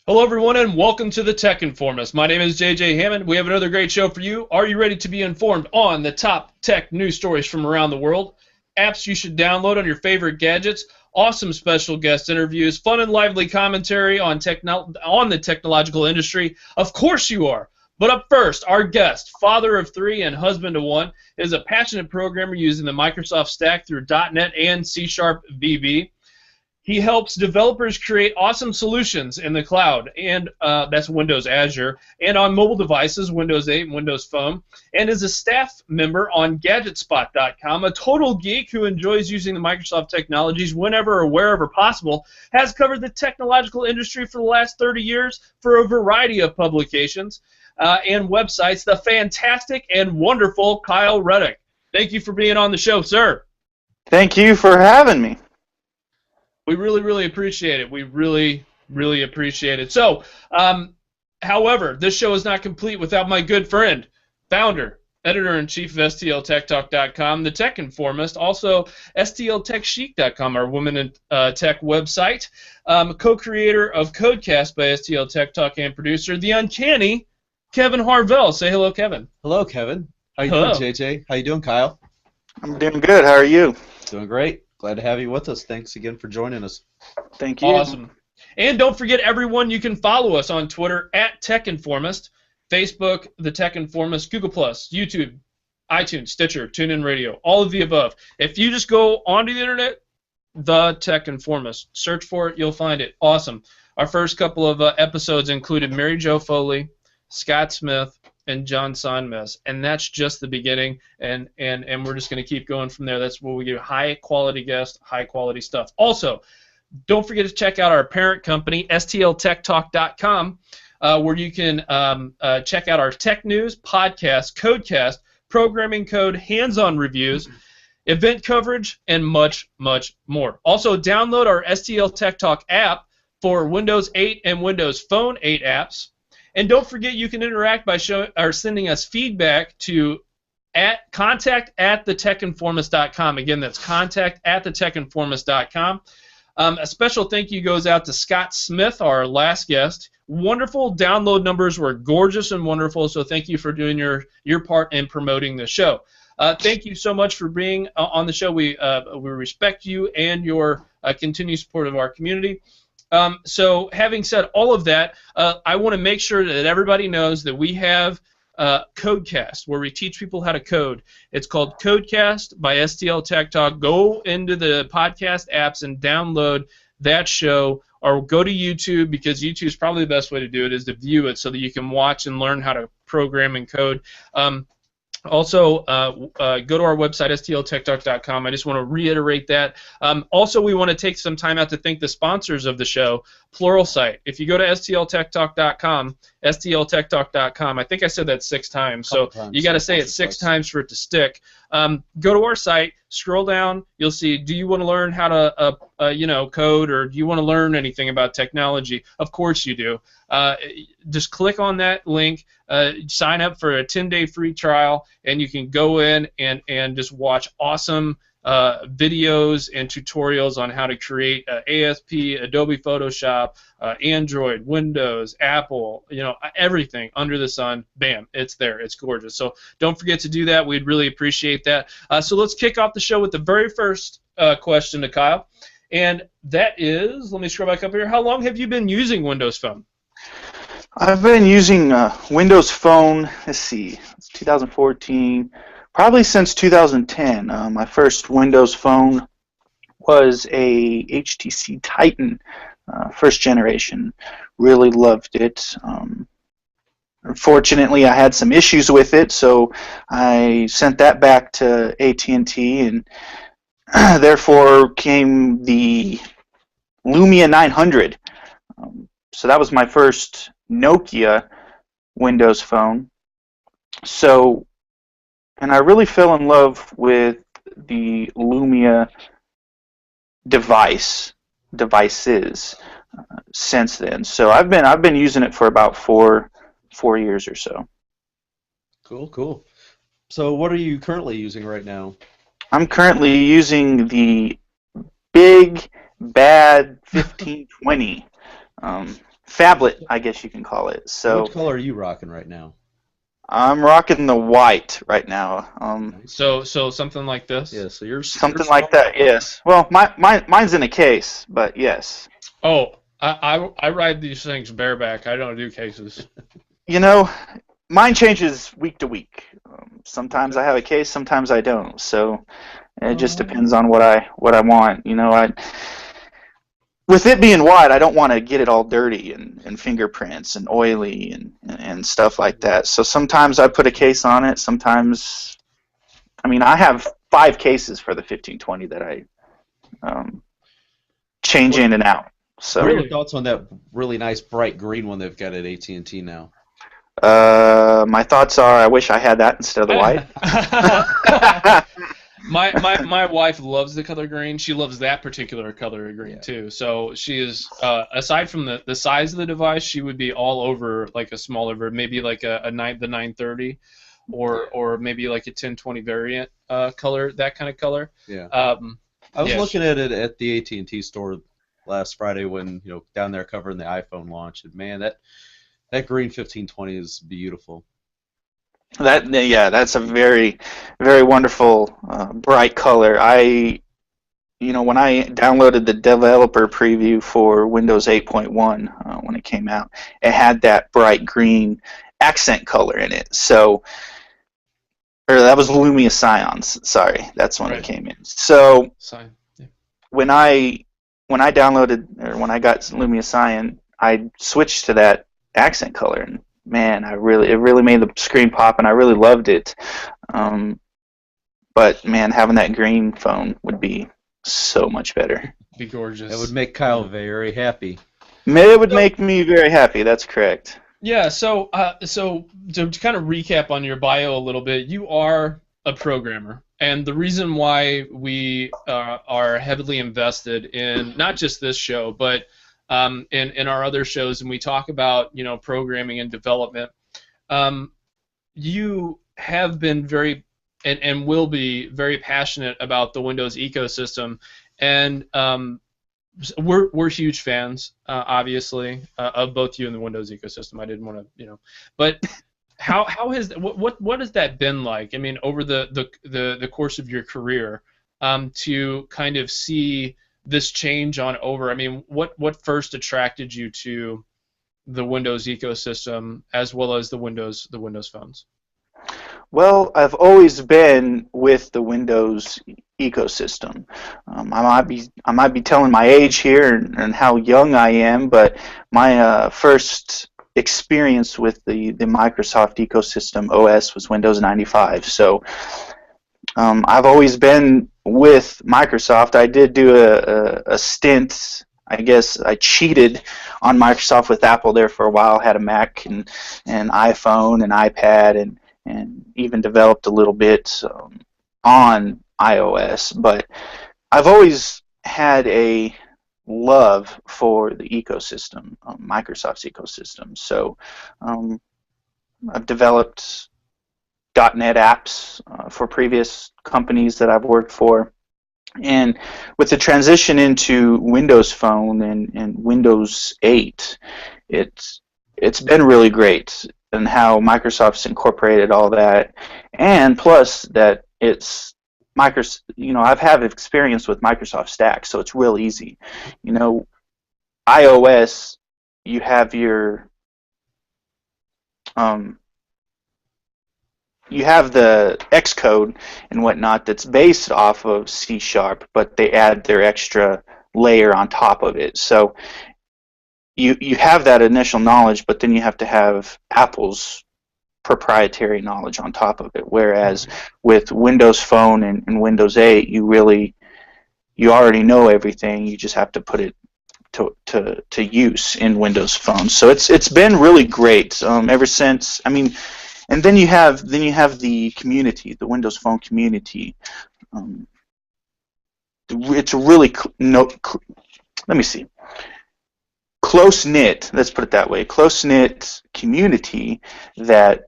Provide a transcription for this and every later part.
Hello, everyone, and welcome to the Tech Informist. My name is JJ Hammond. We have another great show for you. Are you ready to be informed on the top tech news stories from around the world? Apps you should download on your favorite gadgets, awesome special guest interviews, fun and lively commentary on the technological industry? Of course you are. But up first, our guest, father of three and husband of one, is a passionate programmer using the Microsoft stack through .NET and C# VB. He helps developers create awesome solutions in the cloud, and that's Windows Azure, and on mobile devices, Windows 8 and Windows Phone, and is a staff member on GadgetSpot.com, a total geek who enjoys using the Microsoft technologies whenever or wherever possible, has covered the technological industry for the last 30 years for a variety of publications and websites, the fantastic and wonderful Kyle Reddoch. Thank you for being on the show, sir. Thank you for having me. We really, really appreciate it. We really, really appreciate it. So, however, this show is not complete without my good friend, founder, editor-in-chief of STLTechTalk.com, the Tech Informist, also STLTechChic.com, our women in tech website, co-creator of Codecast by STL Tech Talk and producer, the uncanny Kevin Harvell. Say hello, Kevin. Hello, Kevin. How you doing, JJ? How you doing, Kyle? I'm doing good. How are you? Doing great. Glad to have you with us. Thanks again for joining us. Thank you. Awesome. And don't forget, everyone, you can follow us on Twitter at Tech Informist, Facebook, The Tech Informist, Google+, YouTube, iTunes, Stitcher, TuneIn Radio, all of the above. If you just go onto the internet, The Tech Informist, search for it, you'll find it. Awesome. Our first couple of episodes included Mary Jo Foley, Scott Smith, and John Sonmez, and that's just the beginning, and we're just going to keep going from there. That's where we get high-quality guests, high-quality stuff. Also, don't forget to check out our parent company, STLTechTalk.com, where you can check out our tech news, podcast, Codecast, programming code, hands-on reviews, event coverage, and much, much more. Also, download our STL Tech Talk app for Windows 8 and Windows Phone 8 apps. And don't forget, you can interact by sending us feedback to contact@thetechinformist.com. Again, that's contact@thetechinformist.com. A special thank you goes out to Scott Smith, our last guest. Wonderful download numbers were gorgeous and wonderful, so thank you for doing your part in promoting the show. Thank you so much for being on the show. We respect you and your continued support of our community. So having said all of that, I want to make sure that everybody knows that we have Codecast, where we teach people how to code. It's called Codecast by STL Tech Talk. Go into the podcast apps and download that show, or go to YouTube, because YouTube is probably the best way to do it, is to view it so that you can watch and learn how to program and code. Also, go to our website, stltechtalk.com. I just want to reiterate that. Also, we want to take some time out to thank the sponsors of the show, Pluralsight. If you go to stltechtalk.com, stltechtalk.com, I think I said that 6 times, so you got to say it 6 times for it to stick. Go to our site, scroll down, you'll see, do you want to learn how to code, or do you want to learn anything about technology? Of course you do. Just click on that link, sign up for a 10-day free trial, and you can go in and just watch awesome videos and tutorials on how to create ASP, Adobe Photoshop, Android, Windows, Apple, everything under the sun. Bam, it's there. It's gorgeous. So don't forget to do that. We'd really appreciate that. So let's kick off the show with the very first question to Kyle, and that is, let me scroll back up here. How long have you been using Windows Phone? I've been using Windows Phone, let's see, it's 2014, probably since 2010. My first Windows Phone was a HTC Titan, first generation. Really loved it. Unfortunately, I had some issues with it, so I sent that back to AT&T, and therefore came the Lumia 900. So that was my first Nokia Windows Phone. So, and I really fell in love with the Lumia devices since then. So I've been using it for about four years or so. Cool. So what are you currently using right now? I'm currently using the big bad 1520. phablet, I guess you can call it. So Which color are you rocking right now? I'm rocking the white right now. So something like this. Yeah, so you're Something like that, yes. Well, mine's in a case, but yes. Oh, I ride these things bareback. I don't do cases. You know, mine changes week to week. Sometimes I have a case, sometimes I don't. So it just depends on what I want. You know, with it being white, I don't want to get it all dirty and fingerprints and oily and stuff like that. So sometimes I put a case on it. Sometimes, I mean, I have 5 cases for the 1520 that I change in and out. So what are your thoughts on that really nice bright green one they've got at AT&T now? My thoughts are, I wish I had that instead of the white. My wife loves the color green. She loves that particular color of green too. So she is, aside from the size of the device, she would be all over like a smaller, maybe like the 930, or maybe like a 1020 variant color, that kind of color. Yeah. I was looking at it at the AT&T store last Friday when down there covering the iPhone launch, and man, that green 1520 is beautiful. That's a very, very wonderful bright color. When I downloaded the developer preview for Windows 8.1 when it came out, it had that bright green accent color in it. So, or that was Lumia Scions. Sorry, that's when it came in. So when I downloaded, or when I got Lumia Scion, I switched to that accent color, and man, it really made the screen pop, and I really loved it. But man, having that green phone would be so much better. Be gorgeous. It would make Kyle very happy. It would make me very happy. That's correct. Yeah. So to kind of recap on your bio a little bit, you are a programmer, and the reason why we are heavily invested in not just this show, but in our other shows, and we talk about programming and development, you have been very and will be very passionate about the Windows ecosystem, and we're huge fans, obviously, of both you and the Windows ecosystem. I didn't want to, but how has what has that been like? I mean, over the course of your career, to kind of see this change on over. I mean, what first attracted you to the Windows ecosystem as well as the Windows phones? Well, I've always been with the Windows ecosystem. I might be telling my age here and how young I am, but my first experience with the Microsoft ecosystem OS was Windows 95. So I've always been with Microsoft. I did do a stint. I guess I cheated on Microsoft with Apple there for a while. Had a Mac and iPhone and iPad and even developed a little bit on iOS. But I've always had a love for the ecosystem, Microsoft's ecosystem. So I've developed .NET apps for previous companies that I've worked for. And with the transition into Windows Phone and Windows 8, it's been really great, and how Microsoft's incorporated all that, and plus that it's Microsoft. I've had experience with Microsoft Stack, so it's real easy. iOS, you have your you have the Xcode and whatnot that's based off of C#, but they add their extra layer on top of it. So you have that initial knowledge, but then you have to have Apple's proprietary knowledge on top of it. Whereas with Windows Phone and Windows 8, you already know everything. You just have to put it to use in Windows Phone. So it's been really great ever since. I mean. And then you have the community, the Windows Phone community. It's really close knit. Let's put it that way. Close knit community that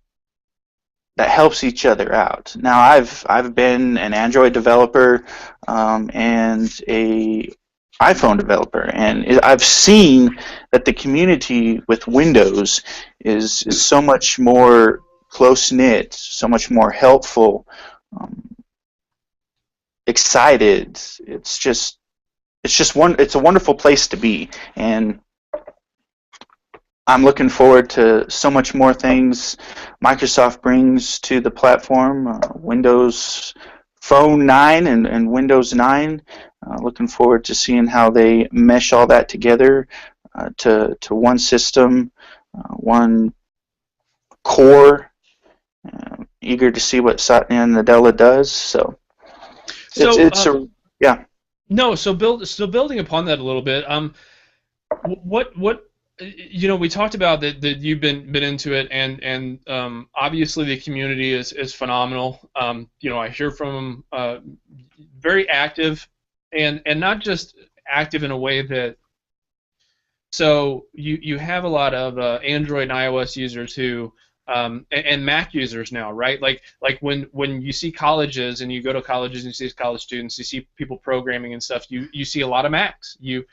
helps each other out. Now I've been an Android developer and a iPhone developer, and I've seen that the community with Windows is so much more close knit, so much more helpful, um, excited. It's a wonderful place to be, and I'm looking forward to so much more things Microsoft brings to the platform. Windows Phone 9 and Windows 9. Looking forward to seeing how they mesh all that together to one system, one core. Eager to see what Satya Nadella does. So yeah. No, so building upon that a little bit. What we talked about that you've been into it, and obviously the community is phenomenal. I hear from them, very active, and not just active in a way that. So you have a lot of Android and iOS users who. And Mac users now, right? Like when you see colleges and you go to colleges and you see college students, you see people programming and stuff. You see a lot of Macs. You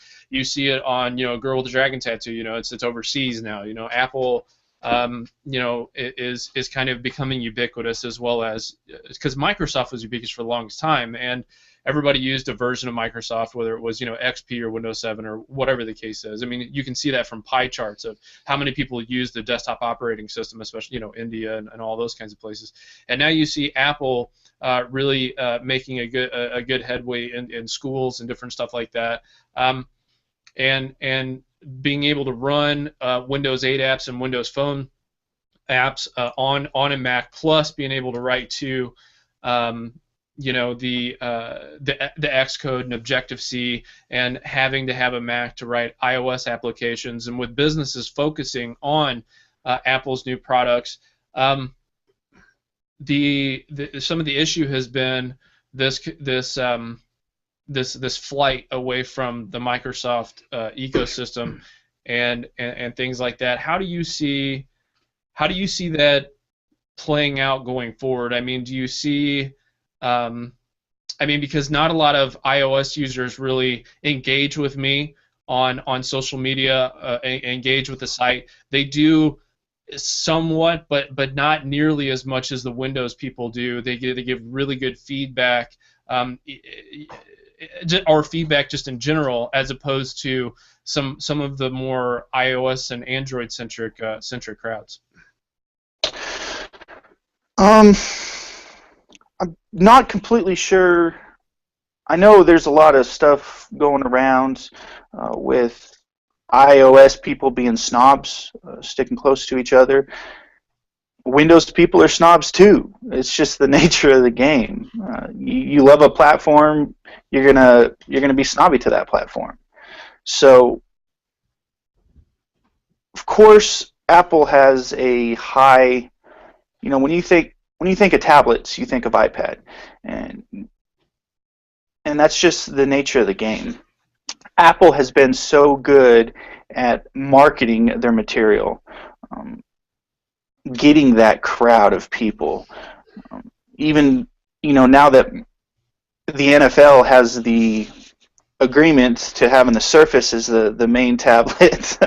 see it on Girl with the Dragon Tattoo. It's overseas now. Apple is kind of becoming ubiquitous, as well as because Microsoft was ubiquitous for the longest time, and everybody used a version of Microsoft, whether it was XP or Windows 7 or whatever the case is. I mean, you can see that from pie charts of how many people use the desktop operating system, especially India and all those kinds of places. And now you see Apple really making a good headway in schools and different stuff like that, and being able to run Windows 8 apps and Windows Phone apps on a Mac, plus being able to write to the Xcode and Objective-C, and having to have a Mac to write iOS applications, and with businesses focusing on Apple's new products, some of the issue has been this flight away from the Microsoft ecosystem and things like that. How do you see that playing out going forward? I mean, do you see because not a lot of iOS users really engage with me on social media, engage with the site. They do somewhat, but not nearly as much as the Windows people do. They give really good feedback, or feedback just in general, as opposed to some of the more iOS and Android centric crowds. I'm not completely sure. I know there's a lot of stuff going around with iOS people being snobs, sticking close to each other. Windows people are snobs too. It's just the nature of the game. You love a platform, you're gonna be snobby to that platform. So, of course, Apple has a high. When you think of tablets, you think of iPad, and that's just the nature of the game. Apple has been so good at marketing their material, getting that crowd of people. Even now that the NFL has the agreement to having the Surface as the main tablet,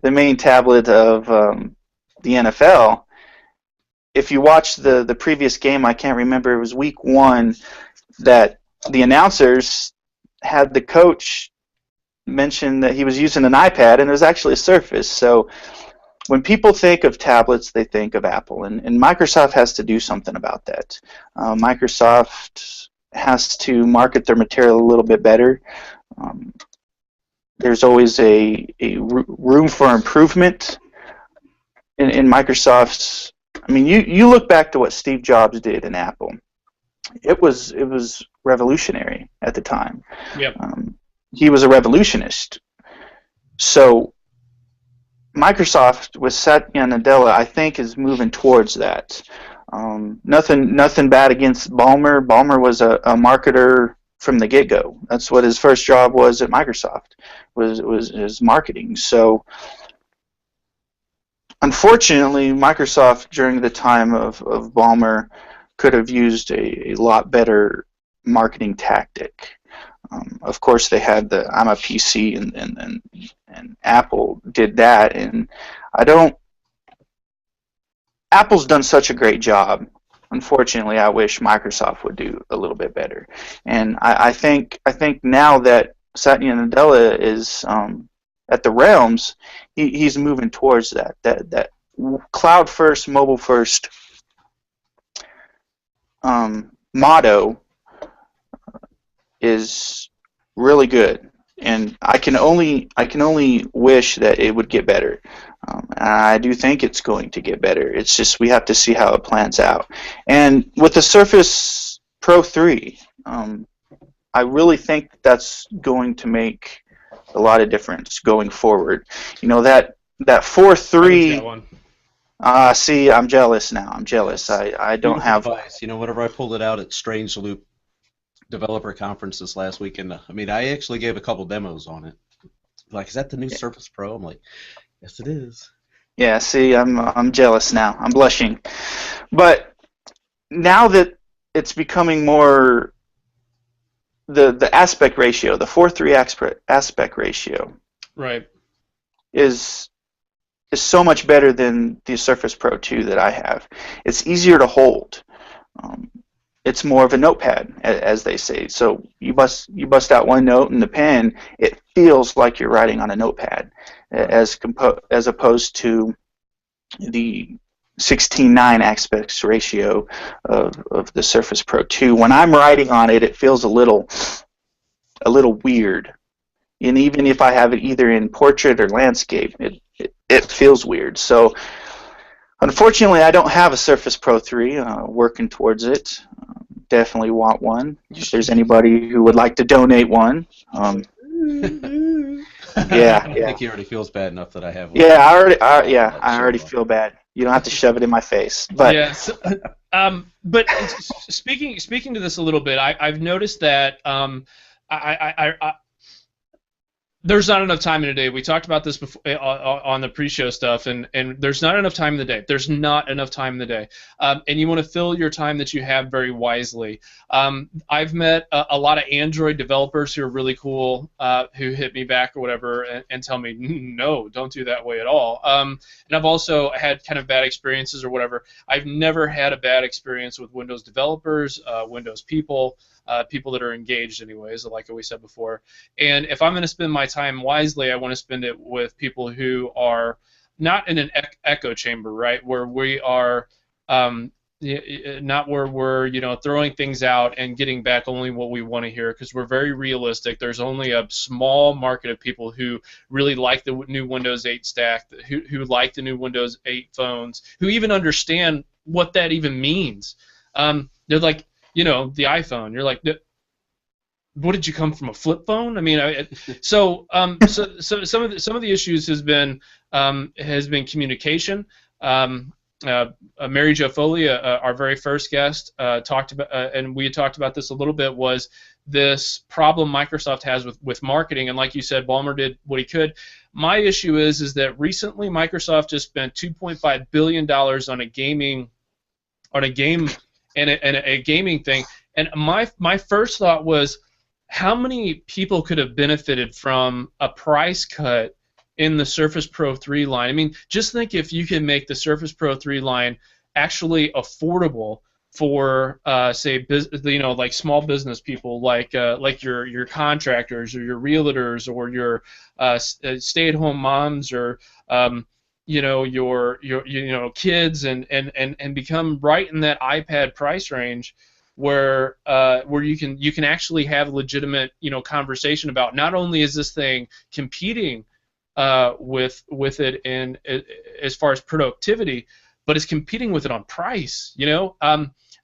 the main tablet of the NFL. If you watch the previous game, I can't remember, it was week 1, that the announcers had the coach mention that he was using an iPad, and it was actually a Surface. So when people think of tablets, they think of Apple, and Microsoft has to do something about that. Microsoft has to market their material a little bit better. There's always a room for improvement in Microsoft's. I mean, you look back to what Steve Jobs did in Apple. It was revolutionary at the time. Yep. He was a revolutionist. So Microsoft with Satya Nadella, I think, is moving towards that. Nothing bad against Ballmer. Ballmer was a marketer from the get-go. That's what his first job was at Microsoft, was his marketing. So unfortunately, Microsoft during the time of Ballmer could have used a lot better marketing tactic. Of course, they had the I'm a PC, and Apple did that, and I don't. Apple's done such a great job. Unfortunately, I wish Microsoft would do a little bit better. And I think now that Satya Nadella is at the Realms, he's moving towards that cloud first, mobile first motto is really good. And I can only wish that it would get better. I do think it's going to get better. It's just we have to see how it plans out. And with the Surface Pro 3, I really think that's going to make a lot of difference going forward. You know, that 4.3. See, I'm jealous now. I'm jealous. I don't have. Device. You know, whenever I pulled it out at Strange Loop developer conference this last weekend, I mean, I actually gave a couple demos on it. Like, is that the new Surface Pro? I'm like, yes, it is. Yeah, see, I'm jealous now. I'm blushing. But now that it's becoming more the aspect ratio, the 4:3 aspect ratio, right, is so much better than the Surface Pro 2 that I have. It's easier to hold. It's more of a notepad, as they say. So you bust out one note in the pen, it feels like you're writing on a notepad, as opposed to the 16:9 aspect ratio of the Surface Pro 2. When I'm writing on it, it feels a little weird. And even if I have it either in portrait or landscape, it feels weird. So unfortunately, I don't have a Surface Pro 3. Working towards it. Definitely want one. If there's anybody who would like to donate one. I think he already feels bad enough that I have one. Yeah, I already feel bad. You don't have to shove it in my face. But yes. But speaking to this a little bit, I've noticed that there's not enough time in a day. We talked about this before on the pre-show stuff, and there's not enough time in the day. There's not enough time in the day, and you want to fill your time that you have very wisely. I've met a lot of Android developers who are really cool, who hit me back or whatever and tell me, no, don't do that way at all. And I've also had kind of bad experiences or whatever. I've never had a bad experience with Windows developers, Windows people. People that are engaged anyways, like we said before. And if I'm going to spend my time wisely, I want to spend it with people who are not in an echo chamber, right, where we are not where we're throwing things out and getting back only what we want to hear, because we're very realistic. There's only a small market of people who really like the new Windows 8 stack, who like the new Windows 8 phones, who even understand what that even means. They're like, the iPhone. You're like, what did you come from, a flip phone? I mean, so some of the issues has been communication. Mary Jo Foley, our very first guest, talked about, and we had talked about this a little bit, was this problem Microsoft has with marketing. And like you said, Ballmer did what he could. My issue is that recently Microsoft just spent $2.5 billion on a game and a gaming thing, and my first thought was, how many people could have benefited from a price cut in the Surface Pro 3 line? I mean, just think if you can make the Surface Pro 3 line actually affordable for, say, like small business people, like your contractors or your realtors or your stay-at-home moms or your kids, and become right in that iPad price range where you can actually have legitimate conversation about, not only is this thing competing with it in as far as productivity, but it's competing with it on price.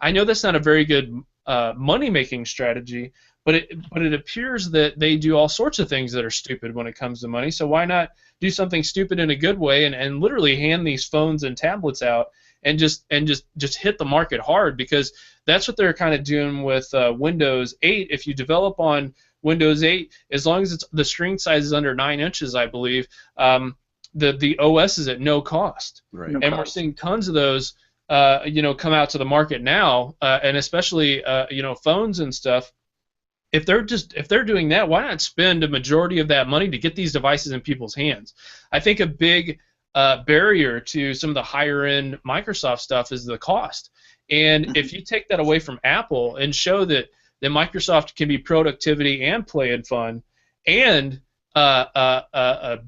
I know that's not a very good money-making strategy, but it appears that they do all sorts of things that are stupid when it comes to money. So why not do something stupid in a good way and literally hand these phones and tablets out and just hit the market hard? Because that's what they're kind of doing with Windows 8. If you develop on Windows 8, as long as the screen size is under 9 inches, I believe, the OS is at no cost. Right. And we're seeing tons of those come out to the market now, and especially phones and stuff. if they're doing that, why not spend a majority of that money to get these devices in people's hands? I think a big barrier to some of the higher end Microsoft stuff is the cost. And if you take that away from Apple and show that Microsoft can be productivity and play and fun, and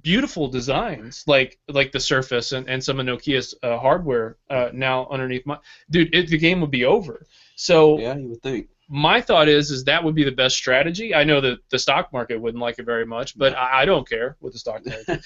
beautiful designs like the Surface and some of Nokia's hardware now underneath the game would be over. So yeah, you would think. My thought is that would be the best strategy. I know that the stock market wouldn't like it very much, but I don't care what the stock market.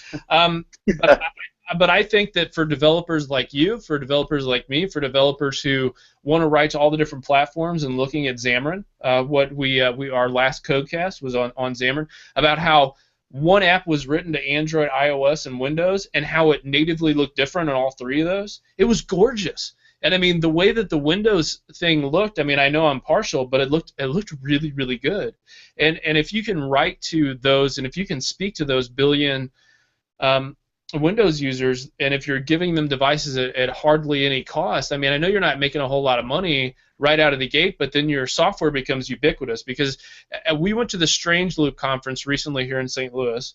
But I think that for developers like you, for developers like me, for developers who want to write to all the different platforms and looking at Xamarin, our last codecast was on Xamarin about how one app was written to Android, iOS, and Windows, and how it natively looked different on all three of those. It was gorgeous. And I mean, the way that the Windows thing looked, I mean, I know I'm partial, but it looked really, really good. And if you can write to those, and if you can speak to those billion Windows users, and if you're giving them devices at hardly any cost, I mean, I know you're not making a whole lot of money right out of the gate, but then your software becomes ubiquitous. Because we went to the Strange Loop conference recently here in St. Louis,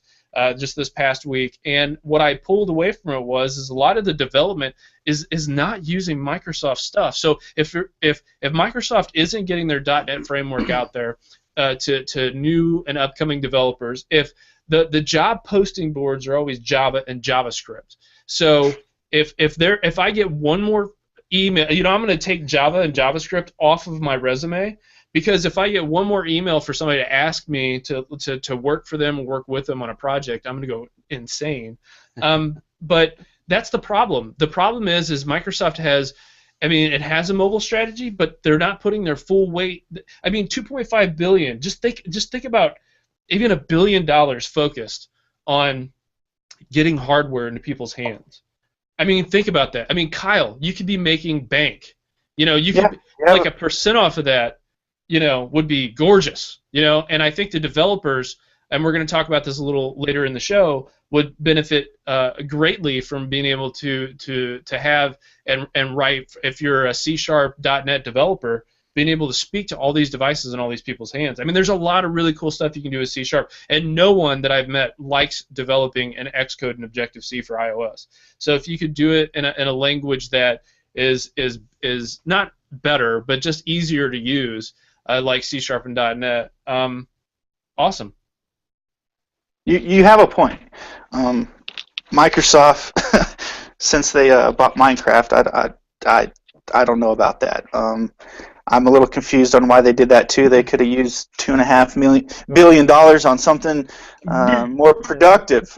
just this past week, and what I pulled away from it was a lot of the development is not using Microsoft stuff. So if Microsoft isn't getting their .NET framework out there to new and upcoming developers, if the job posting boards are always Java and JavaScript. So if I get one more email, I'm going to take Java and JavaScript off of my resume, because if I get one more email for somebody to ask me to work for them or work with them on a project, I'm going to go insane. But that's the problem. The problem is Microsoft has, I mean, it has a mobile strategy, but they're not putting their full weight. I mean, $2.5 billion. Just think about even $1 billion focused on getting hardware into people's hands. I mean, think about that. I mean, Kyle, you could be making bank. You could like a percent off of that. Would be gorgeous. And I think the developers, and we're going to talk about this a little later in the show, would benefit greatly from being able to have and write. If you're a C#.NET developer, being able to speak to all these devices in all these people's hands. I mean, there's a lot of really cool stuff you can do with C#, and no one that I've met likes developing an Xcode and Objective-C for iOS. So if you could do it in a language that is not better, but just easier to use, like C# and .NET, awesome. You have a point. Microsoft, since they bought Minecraft, I don't know about that. I'm a little confused on why they did that too. They could have used $2.5 billion on something more productive.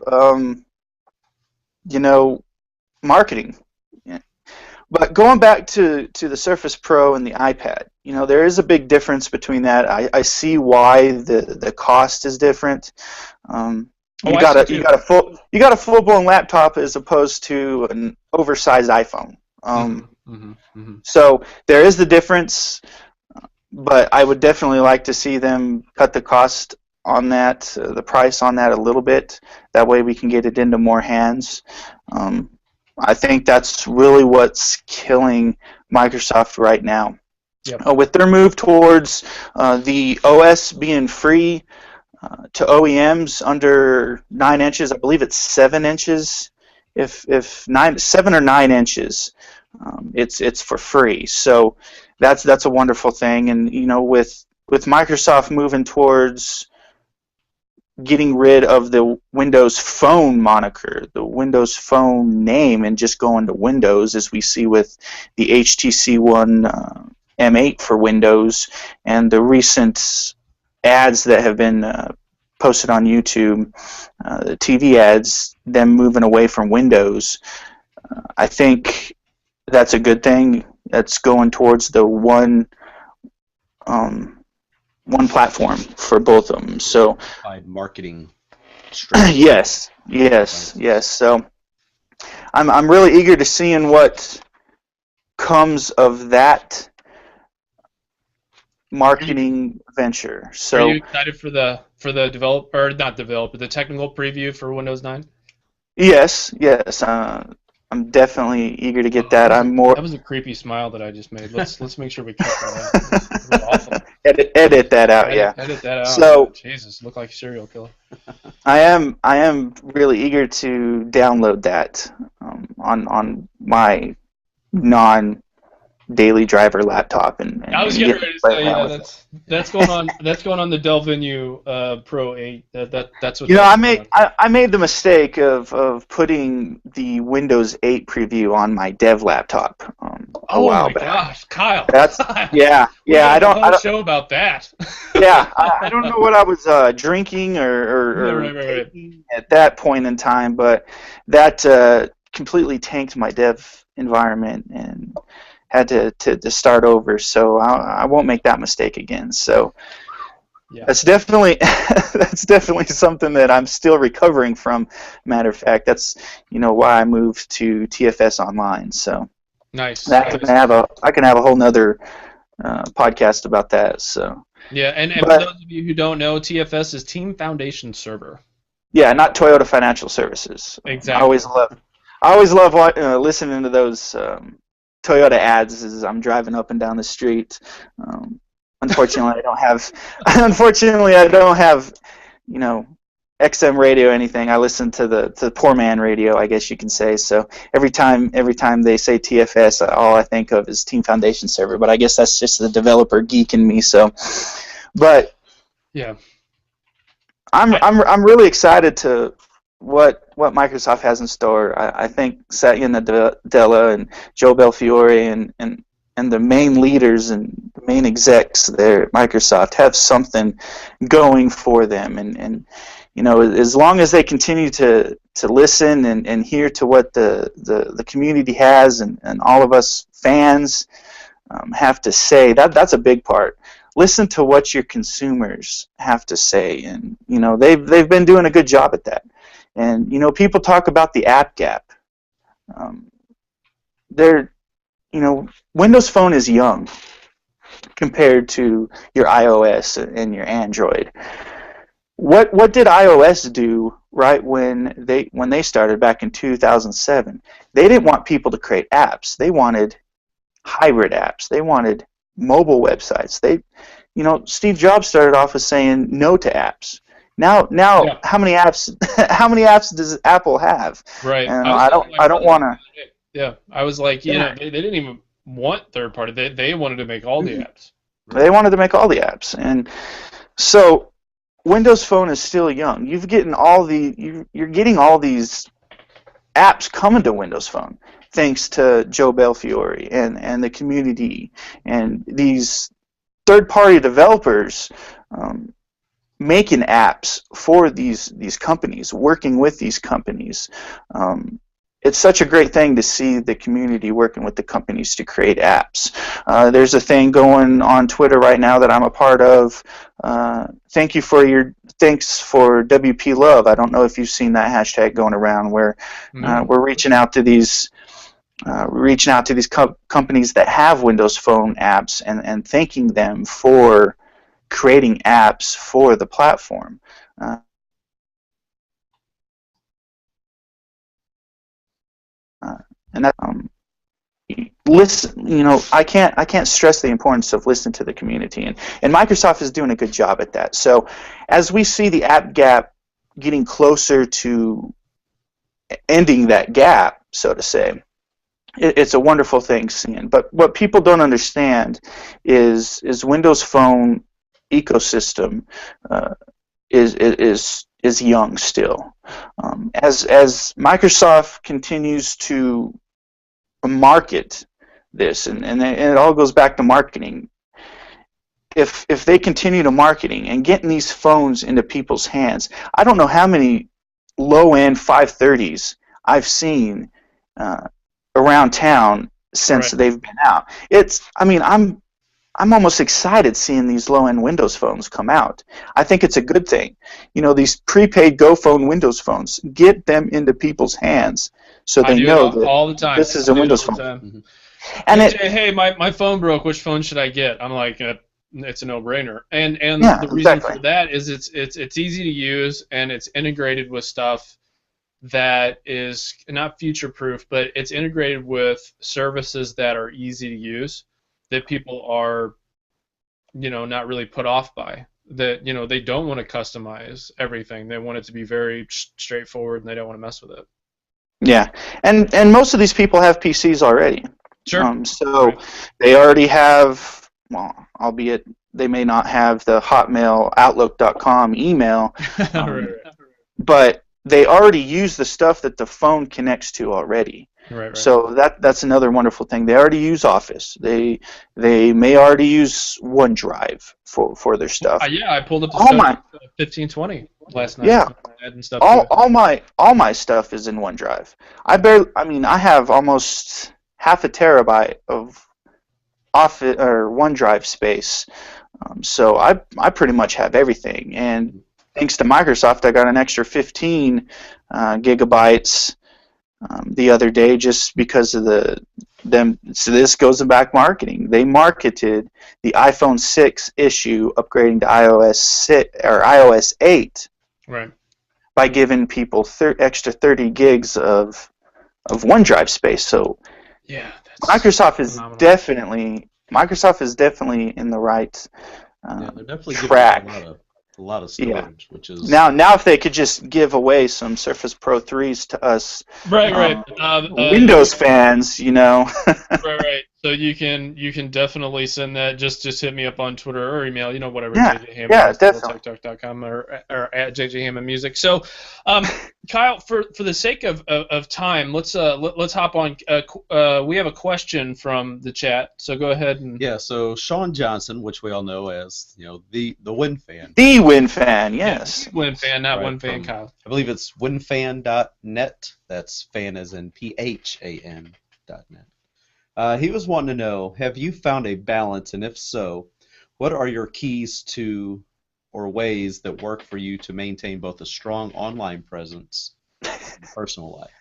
Marketing. Yeah. But going back to the Surface Pro and the iPad, there is a big difference between that. I see why the cost is different. You got a full blown laptop as opposed to an oversized iPhone. So there is the difference, but I would definitely like to see them cut the cost on that, the price on that a little bit. That way we can get it into more hands. I think that's really what's killing Microsoft right now. Yep. With their move towards the OS being free to OEMs under 9 inches, I believe it's 7 inches. If 7 or 9 inches. It's for free, so that's a wonderful thing. And with Microsoft moving towards getting rid of the Windows Phone moniker, the Windows Phone name, and just going to Windows, as we see with the HTC One M8 for Windows, and the recent ads that have been posted on YouTube, the TV ads, them moving away from Windows. I think that's a good thing. That's going towards the one platform for both of them. So marketing strategy. yes. So I'm really eager to seeing what comes of that marketing venture. So are you excited for the the technical preview for Windows 9? Yes. I'm definitely eager to get that. I'm more That was a creepy smile that I just made. Let's make sure we cut that out. That was awful. edit that out. Yeah. Edit that out. So Yeah. Jesus, look like a serial killer. I am really eager to download that on my non-daily driver laptop and I was and getting get ready to play say, around yeah, with it. that's going on. That's going on the Dell Venue Pro 8. That's what. You know, That's I going made on. I made the mistake of putting the Windows 8 preview on my dev laptop a Oh while my back. gosh, Kyle! That's yeah We yeah. gotta I have a don't whole show about that. yeah. I don't know what I was drinking Yeah, or right. taking at that point in time, but that completely tanked my dev environment and had to start over. So I won't make that mistake again. So. Yeah. That's definitely that's definitely something that I'm still recovering from. Matter of fact, that's why I moved to TFS Online. So Nice. that I can have a whole nother podcast about that. So Yeah, and for but those of you who don't know, TFS is Team Foundation Server. yeah, not Toyota Financial Services. Exactly. I always love listening to those Toyota ads as I'm driving up and down the street. Unfortunately, I don't have XM radio or anything. I listen to the poor man radio, I guess you can say. So every time they say TFS, all I think of is Team Foundation Server. But I guess that's just the developer geek in me. So, but Yeah. I'm really excited to what Microsoft has in store. I think Satya Nadella and Joe Belfiore and the main leaders and the main execs there at Microsoft have something going for them, and as long as they continue to listen and hear to what the community has and all of us fans have to say, that's a big part. Listen to what your consumers have to say, and they've been doing a good job at that. And people talk about the app gap. They're Windows Phone is young compared to your iOS and your Android. What did iOS do right when they started back in 2007? They didn't want people to create apps. They wanted hybrid apps. They wanted mobile websites. Steve Jobs started off as saying no to apps. Now, Yeah. how many apps does Apple have? Right. And I don't want to. Yeah. I was like, Yeah. they didn't even want third party. They wanted to make all the apps. They wanted to make all the apps, and so Windows Phone is still young. You're getting all these apps coming to Windows Phone thanks to Joe Belfiore and the community and these third-party developers making apps for these companies, working with these companies. It's such a great thing to see the community working with the companies to create apps. There's a thing going on Twitter right now that I'm a part of. Thanks for WP Love. I don't know if you've seen that hashtag going around where we're reaching out to these companies that have Windows Phone apps and thanking them for creating apps for the platform. And that listen, I can't stress the importance of listening to the community, and Microsoft is doing a good job at that. So as we see the app gap getting closer to ending that gap, so to say, it's a wonderful thing seeing. But what people don't understand is Windows Phone ecosystem is young still. As Microsoft continues to market this, and it all goes back to marketing. If they continue to marketing and getting these phones into people's hands, I don't know how many low-end 530s I've seen around town since they've been out. I'm almost excited seeing these low-end Windows phones come out. I think it's a good thing. These prepaid GoPhone Windows phones, get them into people's hands so they know that all the time. This is a Windows phone. Mm-hmm. And hey, my phone broke. Which phone should I get? I'm like, it's a no-brainer. And yeah, the reason exactly. for that is it's easy to use and it's integrated with stuff that is not future-proof, but it's integrated with services that are easy to use, that people are, not really put off by. That, they don't want to customize everything. They want it to be very straightforward, and they don't want to mess with it. Yeah, and most of these people have PCs already. Sure. So Right. they already have, well, albeit they may not have the Hotmail Outlook.com email, Right. but they already use the stuff that the phone connects to already. Right. So that's another wonderful thing. They already use Office. They may already use OneDrive for their stuff. Yeah, I pulled up the All stuff my 1520 last night. Yeah. And stuff too. all my stuff is in OneDrive. I have almost half a terabyte of Office or OneDrive space. So I pretty much have everything. And thanks to Microsoft, I got an extra 15 gigabytes the other day just because of them. So this goes back marketing. They marketed the iPhone 6 issue upgrading to iOS 8. Right. By giving people extra 30 gigs of OneDrive space. So yeah, Microsoft is phenomenal. Microsoft is definitely in the right they're definitely track. Giving a lot of storage, which is now if they could just give away some Surface Pro 3s to us, right. Windows fans, right. So you can definitely send that. Just hit me up on Twitter or email, whatever. Definitely. TechTalk.com or at JJ Hammond Music. So, Kyle, for the sake of time, let's hop on. We have a question from the chat. So go ahead and So Sean Johnson, which we all know as the WinFan. The WinFan, yes. WinFan, not WinPhanKyle. I believe it's winfan.net. That's fan as in PHAN.net. He was wanting to know, have you found a balance, and if so, what are your keys to or ways that work for you to maintain both a strong online presence and personal life?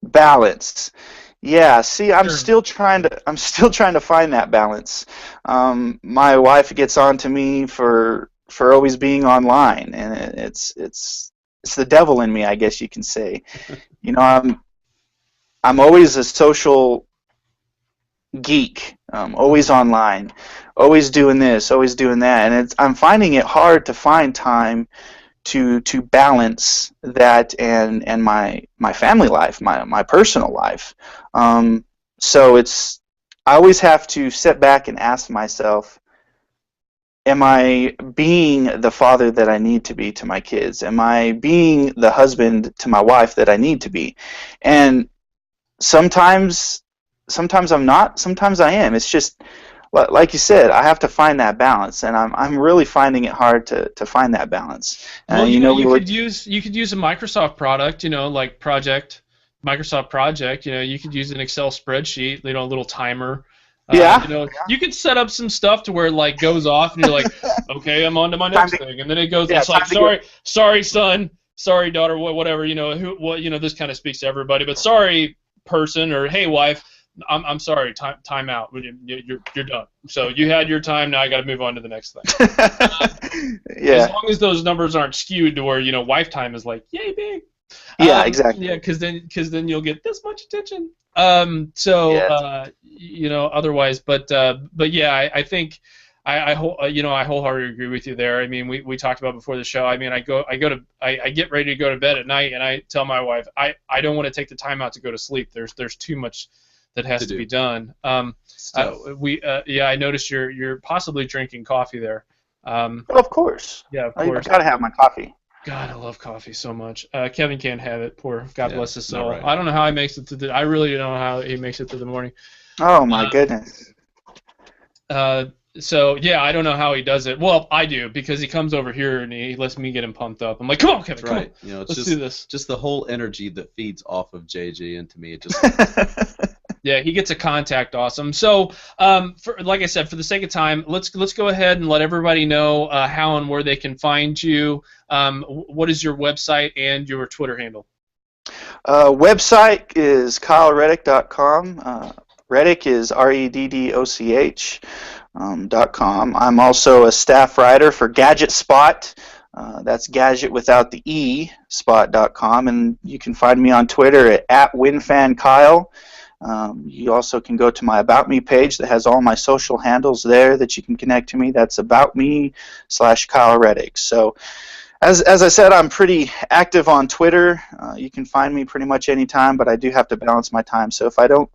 Balance. Yeah, see, I'm still trying to find that balance. My wife gets on to me for always being online, and it's the devil in me, I guess you can say. I'm always a social geek, always online, always doing this, always doing that, and I'm finding it hard to find time to balance that and my family life, my personal life. So I always have to sit back and ask myself, am I being the father that I need to be to my kids? Am I being the husband to my wife that I need to be? And sometimes I'm not, sometimes I am. It's just like you said, I have to find that balance, and I'm really finding it hard to find that balance. Well, you could use a Microsoft product, like Microsoft Project. You could use an Excel spreadsheet, a little timer. You could set up some stuff to where it like goes off, and you're like, okay, I'm on to my next thing, and then it goes. It's like, sorry, son, sorry, daughter, whatever. This kind of speaks to everybody, but sorry, person, or hey, wife. I'm sorry. Time out. You're done. So you had your time. Now I got to move on to the next thing. As long as those numbers aren't skewed to where wife time is like yay big. Yeah, exactly. Yeah, because then you'll get this much attention. Otherwise, but yeah, I think I wholeheartedly agree with you there. I mean, we talked about before the show. I mean, I get ready to go to bed at night, and I tell my wife I don't want to take the time out to go to sleep. There's too much that has to be done. I noticed you're possibly drinking coffee there. Of course. Yeah, of course. I gotta have my coffee. God, I love coffee so much. Kevin can't have it. Poor God bless his soul. Right. I don't know how he makes it I really don't know how he makes it through the morning. Oh my goodness. So yeah, I don't know how he does it. Well, I do, because he comes over here and he lets me get him pumped up. I'm like, come on, Kevin, come on. Let's do this. Just the whole energy that feeds off of JG, and to me, it just. Yeah, he gets a contact awesome. So, like I said, for the sake of time, let's go ahead and let everybody know how and where they can find you. What is your website and your Twitter handle? Website is KyleReddoch.com. Reddoch is REDDOCH.com. I'm also a staff writer for Gadget Spot. That's gadget without the E, spot.com, and you can find me on Twitter at WinPhanKyle. You also can go to my About Me page that has all my social handles there that you can connect to me. That's About Me/Kyle Reddoch. So, as I said, I'm pretty active on Twitter. You can find me pretty much anytime, but I do have to balance my time. So if I don't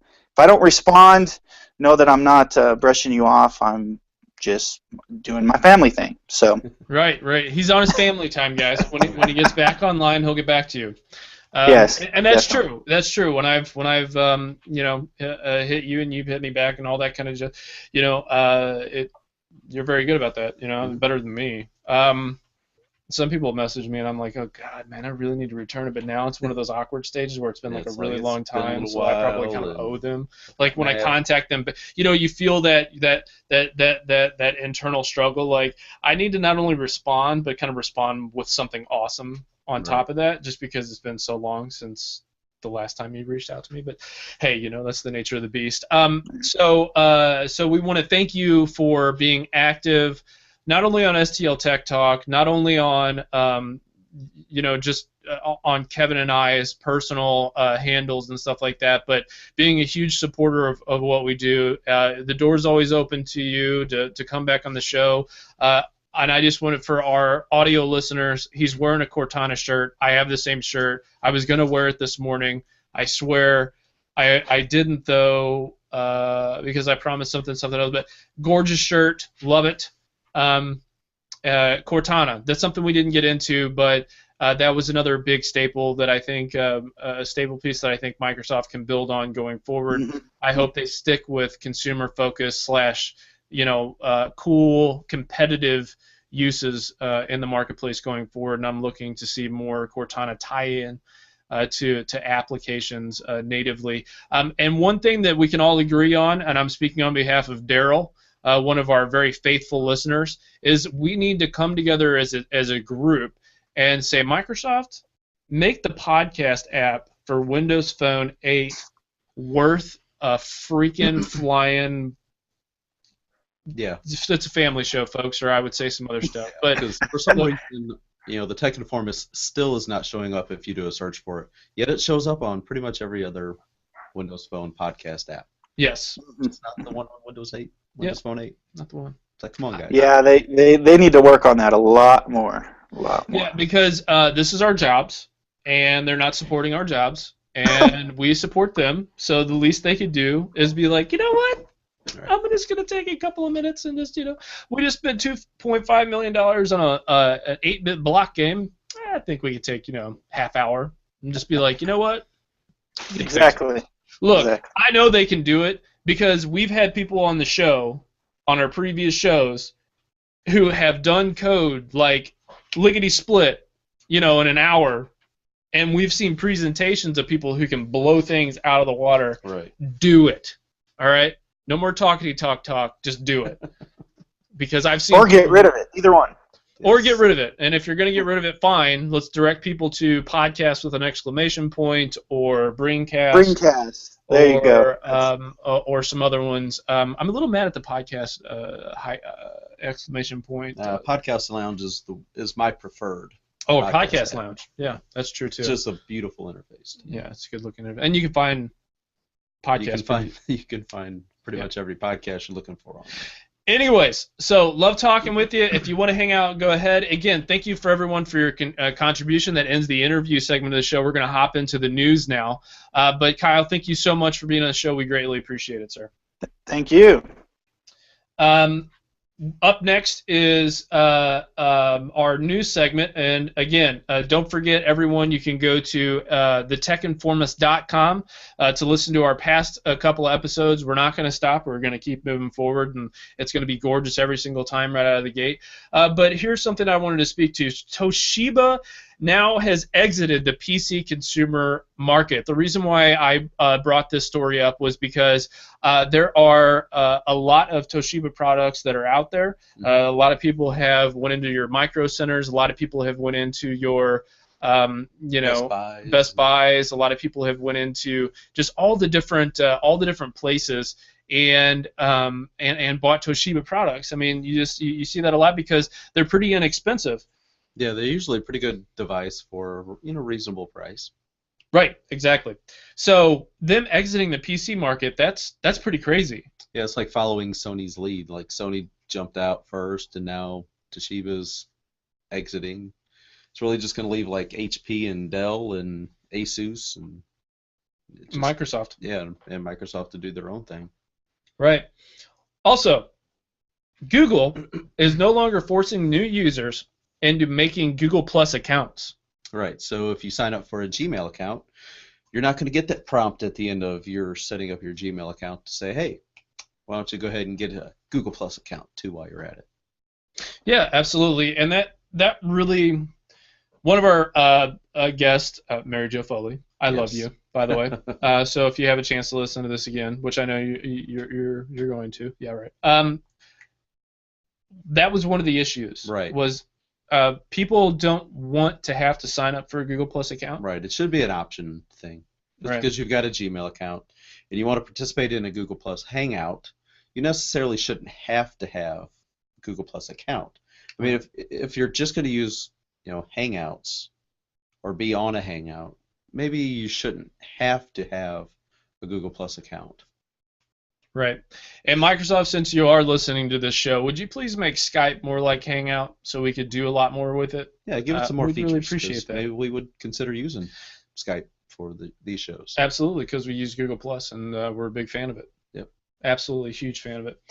respond, know that I'm not brushing you off. I'm just doing my family thing. So Right. He's on his family time, guys. When he gets back online, he'll get back to you. yes, and that's definitely. true. That's true. When I've hit you and you've hit me back and all that kind of stuff, you're very good about that. Better than me. Some people message me and I'm like, oh God, man, I really need to return it. But now it's one of those awkward stages where it's been like a really long time, so I probably kind of owe them. Like when I contact them, but you feel that internal struggle. Like I need to not only respond, but kind of respond with something awesome on top of that, just because it's been so long since the last time you reached out to me. But hey, that's the nature of the beast. So we want to thank you for being active, not only on STL Tech Talk, not only on just on Kevin and I's personal handles and stuff like that, but being a huge supporter of what we do. The door's always open to you to come back on the show. And I just wanted, for our audio listeners, he's wearing a Cortana shirt. I have the same shirt. I was going to wear it this morning. I swear I didn't, though, because I promised something else. But gorgeous shirt. Love it. Cortana. That's something we didn't get into, but that was another big staple that I think, a staple piece that I think Microsoft can build on going forward. Mm-hmm. I hope they stick with consumer focus / cool competitive uses in the marketplace going forward, and I'm looking to see more Cortana tie-in to applications natively. And one thing that we can all agree on, and I'm speaking on behalf of Daryl, one of our very faithful listeners, is we need to come together as a group and say, Microsoft, make the podcast app for Windows Phone 8 worth a freaking flying. Yeah, it's a family show, folks, or I would say some other stuff. But because for some reason, the Tech Informist still is not showing up if you do a search for it. Yet it shows up on pretty much every other Windows Phone podcast app. Yes. It's not the one on Windows 8, Windows Phone 8. Not the one. It's like, come on, guys. Yeah, they need to work on that a lot more. Yeah, because this is our jobs, and they're not supporting our jobs, and we support them. So the least they could do is be like, you know what? Right. I'm just going to take a couple of minutes and just, we just spent $2.5 million on an 8-bit block game. I think we could take, half hour and just be like, you know what? Exactly. Look, I know they can do it because we've had people on the show, on our previous shows, who have done code like lickety-split, in an hour, and we've seen presentations of people who can blow things out of the water. Right. Do it. All right? No more talk. Just do it. Because I've seen. Or get rid of it. Either one. Or get rid of it. And if you're going to get rid of it, fine. Let's direct people to podcast with an exclamation point or Bringcast. Bringcast. There you go. Or some other ones. I'm a little mad at the podcast exclamation point. Podcast Lounge is my preferred. Oh, Podcast Lounge. Yeah, that's true too. It's just a beautiful interface. Yeah, it's a good looking interface. And you can find podcasts. You can find pretty much every podcast you're looking for on there. Anyways, so love talking with you. If you want to hang out, go ahead. Again, thank you for everyone for your contribution. That ends the interview segment of the show. We're going to hop into the news now. But Kyle, thank you so much for being on the show. We greatly appreciate it, sir. Thank you. Up next is our news segment, and again, don't forget, everyone, you can go to thetechinformist.com to listen to our past couple of episodes. We're not going to stop. We're going to keep moving forward, and it's going to be gorgeous every single time right out of the gate. But here's something I wanted to speak to. Toshiba now has exited the PC consumer market. The reason why I brought this story up was because there are a lot of Toshiba products that are out there. A lot of people have went into your micro centers. A lot of people have went into your Best Buys. A lot of people have went into just all the different places and bought Toshiba products. I mean, you see that a lot because they're pretty inexpensive. Yeah, they're usually a pretty good device for reasonable price. Right, exactly. So them exiting the PC market, that's pretty crazy. Yeah, it's like following Sony's lead. Like Sony jumped out first, and now Toshiba's exiting. It's really just going to leave like HP and Dell and Asus and just Microsoft. yeah, and Microsoft to do their own thing. Right. Also, Google is no longer forcing new users into making Google Plus accounts. Right. So if you sign up for a Gmail account, you're not going to get that prompt at the end of your setting up your Gmail account to say, "Hey, why don't you go ahead and get a Google Plus account too while you're at it?" Yeah, absolutely. And that really, one of our guests, Mary Jo Foley, I love you, by the way. So if you have a chance to listen to this again, which I know you're going to, yeah, right. That was one of the issues. Right. Was people don't want to have to sign up for a Google Plus account. Right. It should be an option thing. Just Right. because you've got a Gmail account and you want to participate in a Google Plus Hangout, you necessarily shouldn't have to have a Google Plus account. I mean, if you're just going to use, Hangouts or be on a Hangout, maybe you shouldn't have to have a Google Plus account. Right. And Microsoft, since you are listening to this show, would you please make Skype more like Hangout so we could do a lot more with it? Yeah, give it some more we'd features. really appreciate 'cause that. Maybe we would consider using Skype for these shows. Absolutely, because we use Google Plus and we're a big fan of it. Yep. Absolutely, huge fan of it.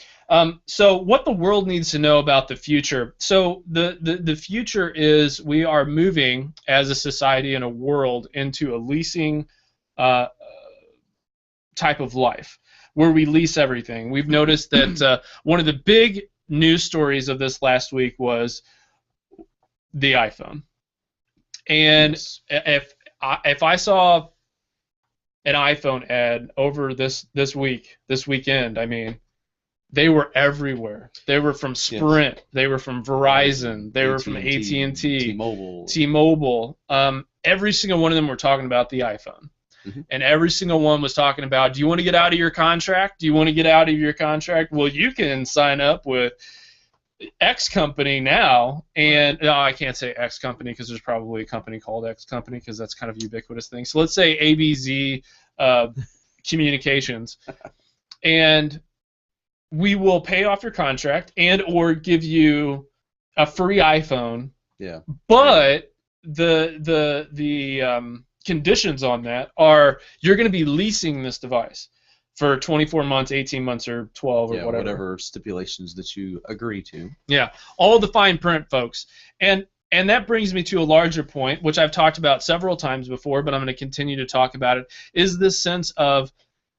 So what the world needs to know about the future. So the future is we are moving as a society and a world into a leasing type of life where we lease everything. We've noticed that one of the big news stories of this last week was the iPhone. And Yes. if I saw an iPhone ad over this weekend, I mean, they were everywhere. They were from Sprint. Yes. They were from Verizon. They were from AT&T. T-Mobile. Every single one of them were talking about the iPhone. Mm-hmm. And every single one was talking about, do you want to get out of your contract? Do you want to get out of your contract? Well, you can sign up with X company now. And no, I can't say X company because there's probably a company called X company because that's kind of a ubiquitous thing. So let's say ABZ Communications. And we will pay off your contract and or give you a free iPhone. Yeah. But the conditions on that are you're going to be leasing this device for 24 months, 18 months, or 12 or whatever stipulations that you agree to. Yeah, all the fine print, folks. And that brings me to a larger point, which I've talked about several times before, but I'm going to continue to talk about it, is this sense of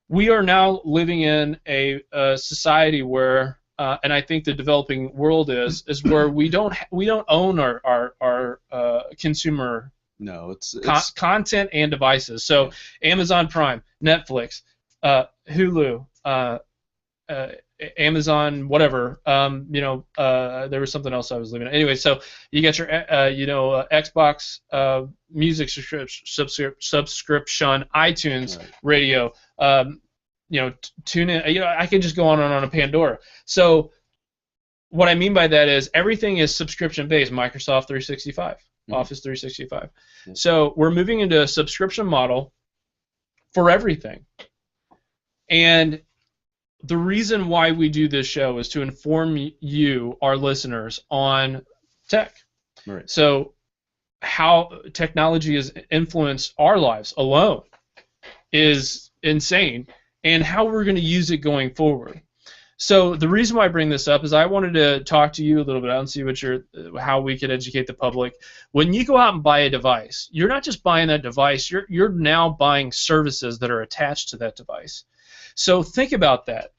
we are now living in a society where, and I think the developing world is where we don't own our consumer. No, it's content and devices. So Amazon Prime, Netflix, Hulu, Amazon, whatever. There was something else I was leaving. Anyway, so you get your Xbox music subscription, iTunes, right. Radio. Tune in. I can just go on and on a Pandora. So what I mean by that is everything is subscription based. Microsoft 365. Office 365. Yeah. So we're moving into a subscription model for everything. And the reason why we do this show is to inform you, our listeners, on tech. Right. So how technology has influenced our lives alone is insane, and how we're going to use it going forward. So the reason why I bring this up is I wanted to talk to you a little bit and see how we could educate the public. When you go out and buy a device, you're not just buying that device, you're now buying services that are attached to that device. So think about that.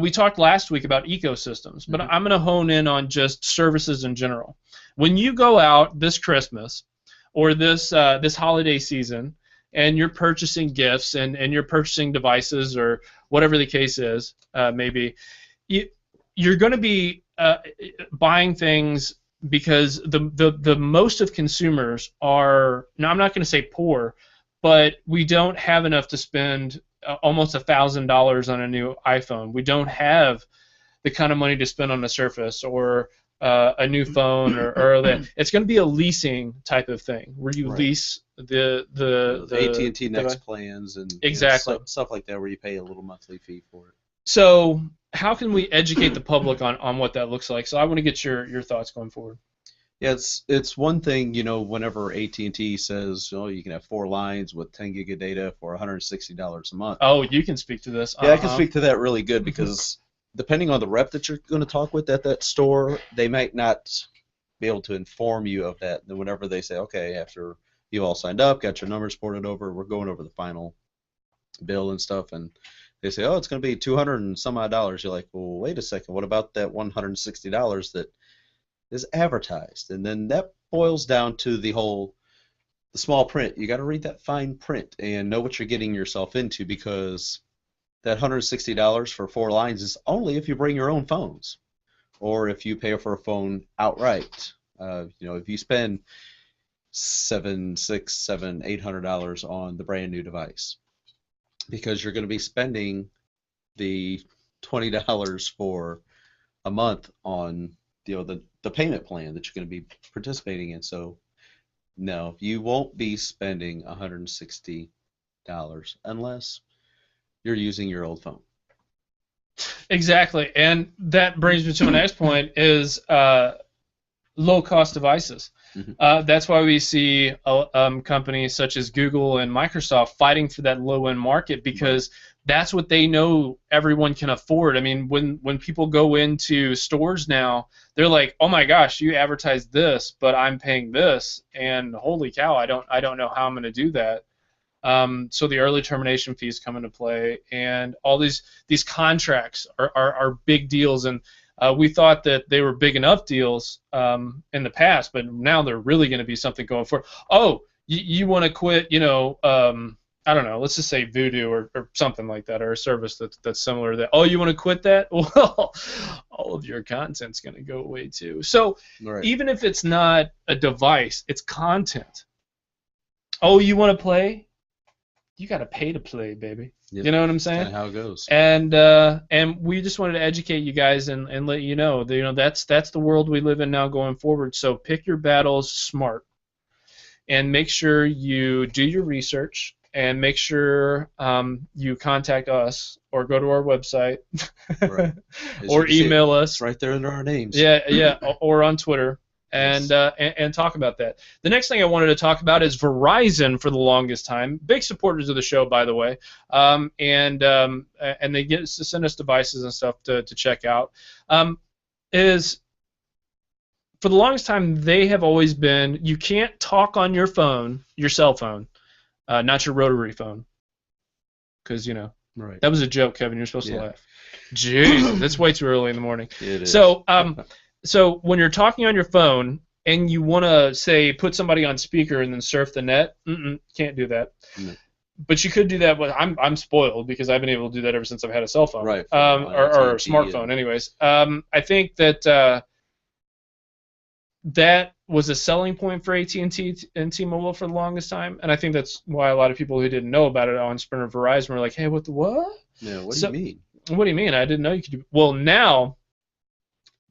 We talked last week about ecosystems, but I'm going to hone in on just services in general. When you go out this Christmas or this holiday season and you're purchasing gifts and you're purchasing devices or whatever the case is, maybe, you're going to be buying things because the most of consumers are, now I'm not going to say poor, but we don't have enough to spend almost $1,000 on a new iPhone. We don't have the kind of money to spend on a Surface or a new phone or that. It's going to be a leasing type of thing where you lease the AT&T Next device. plans and Exactly. stuff like that where you pay a little monthly fee for it. So how can we educate the public on what that looks like? So I want to get your thoughts going forward. Yeah, it's one thing, whenever AT&T says, you can have 4 lines with 10 gig of data for $160 a month. Oh, you can speak to this. Yeah, I can speak to that really good because depending on the rep that you're going to talk with at that store, they might not be able to inform you of that. Then whenever they say, okay, after you all signed up, got your numbers ported over, we're going over the final bill and stuff, and they say, oh, it's going to be $200 and some odd dollars. You're like, well, wait a second, what about that $160 that is advertised? And then that boils down to the small print. You got to read that fine print and know what you're getting yourself into, because that $160 for 4 lines is only if you bring your own phones, or if you pay for a phone outright. If you spend $800 on the brand new device, because you're going to be spending the $20 for a month on the payment plan that you're going to be participating in. So no, you won't be spending $160 unless you're using your old phone. Exactly, and that brings me to my next point is low-cost devices. Mm-hmm. That's why we see companies such as Google and Microsoft fighting for that low-end market, because that's what they know everyone can afford. I mean, when people go into stores now, they're like, "Oh my gosh, you advertise this, but I'm paying this, and holy cow, I don't know how I'm going to do that." So the early termination fees come into play, and all these contracts are big deals, and we thought that they were big enough deals in the past, but now they're really going to be something going forward. Oh, you want to quit, I don't know, let's just say Voodoo or something like that, or a service that's similar to that. Oh, you want to quit that? Well, all of your content's going to go away too. So even if it's not a device, it's content. Oh, you want to play? You got to pay to play, baby. Yep. You know what I'm saying? That's how it goes. And we just wanted to educate you guys and let you know that that's the world we live in now going forward. So pick your battles smart, and make sure you do your research, and make sure you contact us or go to our website, or email us. It's right there under our names. Yeah, or on Twitter. And talk about that. The next thing I wanted to talk about is Verizon for the longest time. Big supporters of the show, by the way. And they get to send us devices and stuff to check out. Is for the longest time they have always been, you can't talk on your phone, your cell phone, not your rotary phone, because that was a joke, Kevin. You're supposed to laugh. Jeez, that's way too early in the morning. It is. So when you're talking on your phone and you want to, say, put somebody on speaker and then surf the net, can't do that. No. But you could do that. But I'm spoiled because I've been able to do that ever since I've had a cell phone, right? Or a smartphone, anyways. I think that that was a selling point for AT&T and T-Mobile for the longest time, and I think that's why a lot of people who didn't know about it on Sprint or Verizon were like, "Hey, what? Yeah, what do you mean? What do you mean? I didn't know you could do." Well, now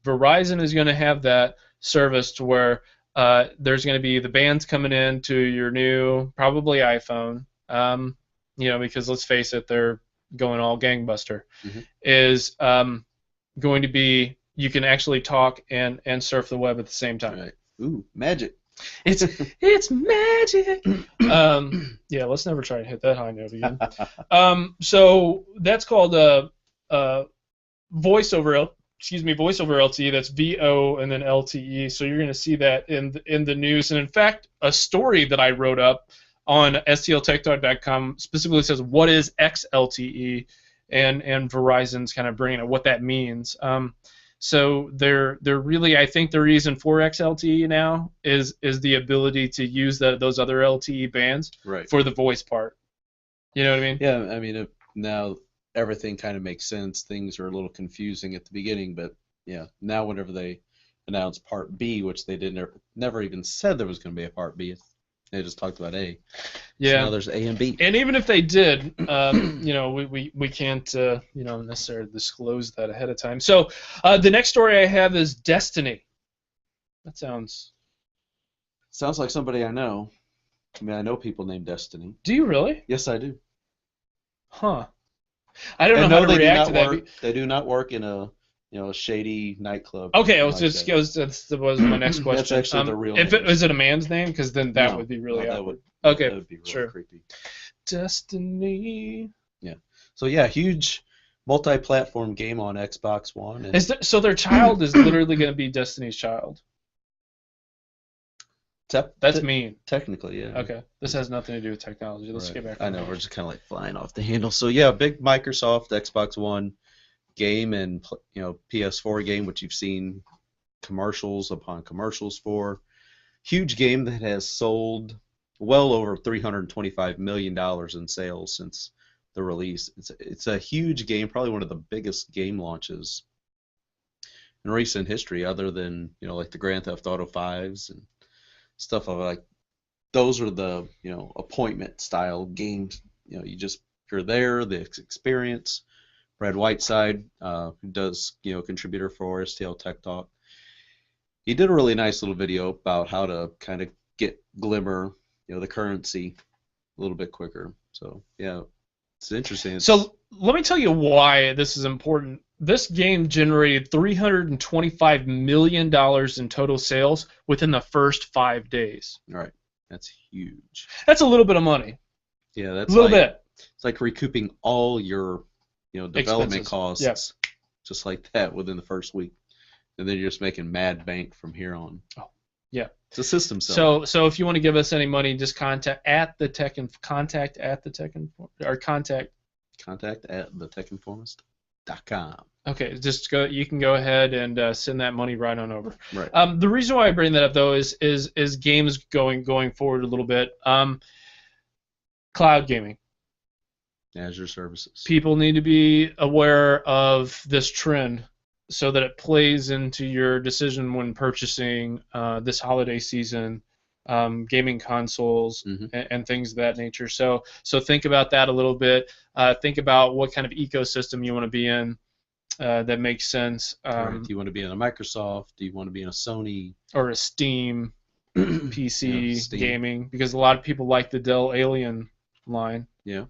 Verizon is going to have that service to where there's going to be the bands coming in to your new, probably iPhone, because let's face it, they're going all gangbuster, is going to be, you can actually talk and surf the web at the same time. Right. Ooh, magic. It's magic. Yeah, let's never try to hit that high note again. So that's called voice over LTE. That's VO and then LTE. So you're going to see that in the news. And in fact, a story that I wrote up on stltech.com specifically says, what is XLTE? And Verizon's kind of bringing up what that means. So they're really, I think the reason for XLTE now is the ability to use those other LTE bands for the voice part. You know what I mean? Yeah, I mean, now everything kind of makes sense. Things are a little confusing at the beginning, but yeah, now whenever they announce Part B, which they never even said there was going to be a Part B, they just talked about A. Yeah. So now there's A and B. And even if they did, we can't necessarily disclose that ahead of time. So the next story I have is Destiny. That sounds... Sounds like somebody I know. I mean, I know people named Destiny. Do you really? Yes, I do. Huh. I don't And know no, how to they do react not to that. work. They do not work in a shady nightclub. Okay, or anything like that. that was my next question. That's actually the real If name. it was it a man's name, because then that No, would be really no, awkward. that Okay, would be really sure. creepy. Destiny. Yeah. So yeah, huge multi-platform game on Xbox One. And So their child is literally going to be Destiny's child. That's mean. Technically, yeah. Okay, this has nothing to do with technology. Let's Right. get back. I know we're just kind of like flying off the handle. So yeah, big Microsoft Xbox One game and PS4 game, which you've seen commercials upon commercials for. Huge game that has sold well over $325 million in sales since the release. It's a huge game, probably one of the biggest game launches in recent history, other than like the Grand Theft Auto 5s and stuff like those are the appointment style games. You're there, the experience. Brad Whiteside, who does contributor for STL Tech Talk, he did a really nice little video about how to kind of get Glimmer, the currency, a little bit quicker. So yeah, it's interesting. So let me tell you why this is important. This game generated $325 million in total sales within the first 5 days. All right, that's huge. That's a little bit of money. Yeah, that's a little bit. It's like recouping all your development Expenses. costs, Yeah. just like that within the first week, and then you're just making mad bank from here on. Oh, yeah. It's a system seller. So if you want to give us any money, just contact at the techinformist.com. Okay, just go. You can go ahead and send that money right on over. Right. The reason why I bring that up though is games going forward a little bit. Cloud gaming. Azure services. People need to be aware of this trend so that it plays into your decision when purchasing this holiday season gaming consoles and things of that nature. So think about that a little bit. Think about what kind of ecosystem you want to be in that makes sense. Right. Do you want to be in a Microsoft? Do you want to be in a Sony? Or a Steam PC Steam. gaming? Because a lot of people like the Dell Alien line. Yeah.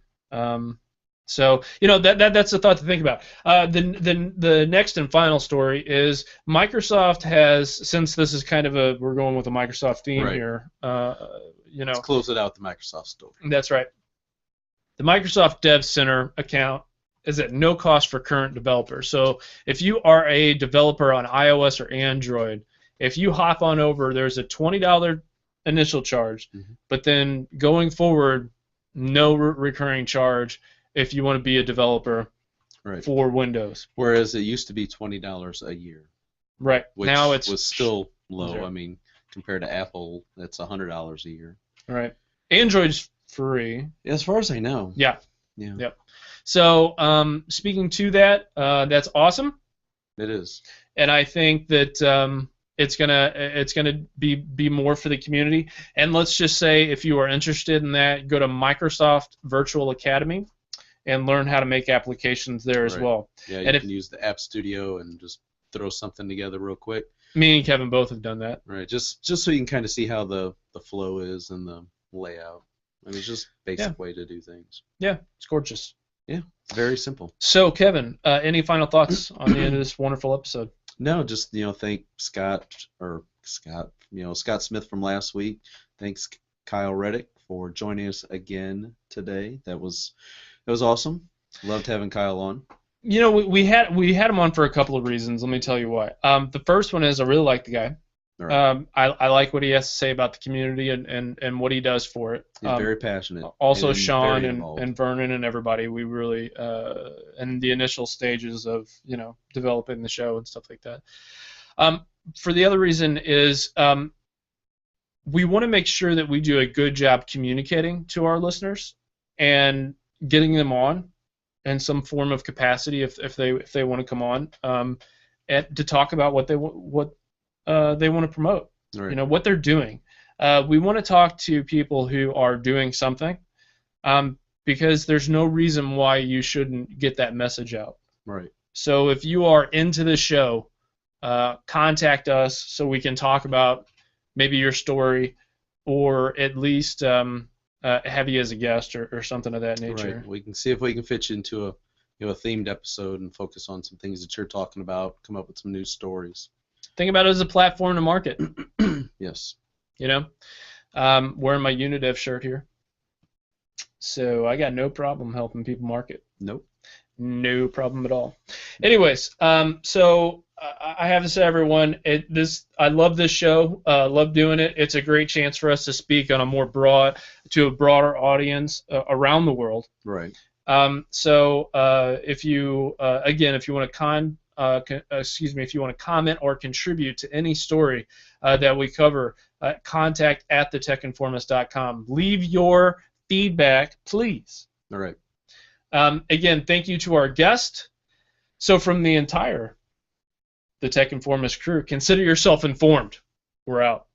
So that's a thought to think about. The next and final story is Microsoft has, since this is kind of we're going with a Microsoft theme Right. here. Let's close it out. The Microsoft story. That's right. The Microsoft Dev Center account is at no cost for current developers. So if you are a developer on iOS or Android, if you hop on over, there's a $20 initial charge, but then going forward, no recurring charge if you want to be a developer for Windows. Whereas it used to be $20 a year. Right. Which now was still low. Zero. I mean, compared to Apple, that's $100 a year. Right. Android's free. As far as I know. Yeah. Yeah. Yep. So speaking to that, that's awesome. It is. And I think that it's gonna be more for the community. And let's just say if you are interested in that, go to Microsoft Virtual Academy and learn how to make applications there as well. Yeah, you can use the App Studio and just throw something together real quick. Me and Kevin both have done that. Right, just so you can kind of see how the flow is and the layout. I mean, it's just a basic way to do things. Yeah, it's gorgeous. Yeah, very simple. So, Kevin, any final thoughts on the end of this wonderful episode? No, just thank Scott Smith from last week. Thanks Kyle Reddoch for joining us again today. That was awesome. Loved having Kyle on. We had him on for a couple of reasons. Let me tell you why. The first one is I really like the guy. Right. I like what he has to say about the community and what he does for it. He's very passionate. Also, Sean and Vernon and everybody. We really in the initial stages of developing the show and stuff like that. For the other reason is we want to make sure that we do a good job communicating to our listeners and getting them on in some form of capacity if they want to come on to talk about what they want to promote. Right. What they're doing. We want to talk to people who are doing something because there's no reason why you shouldn't get that message out. Right. So if you are into the show, contact us so we can talk about maybe your story, or at least have you as a guest or something of that nature. Right. We can see if we can fit you into a themed episode and focus on some things that you're talking about, come up with some news stories. Think about it as a platform to market. Yes. You know, wearing my Unidev shirt here. So I got no problem helping people market. Nope. No problem at all. Anyways, so I have to say, everyone, I love this show. Love doing it. It's a great chance for us to speak on a broader audience around the world. Right. So if you want to comment or contribute to any story that we cover, contact at thetechinformist.com. Leave your feedback, please. All right. Again, thank you to our guest. So from the entire The Tech Informist crew, consider yourself informed. We're out.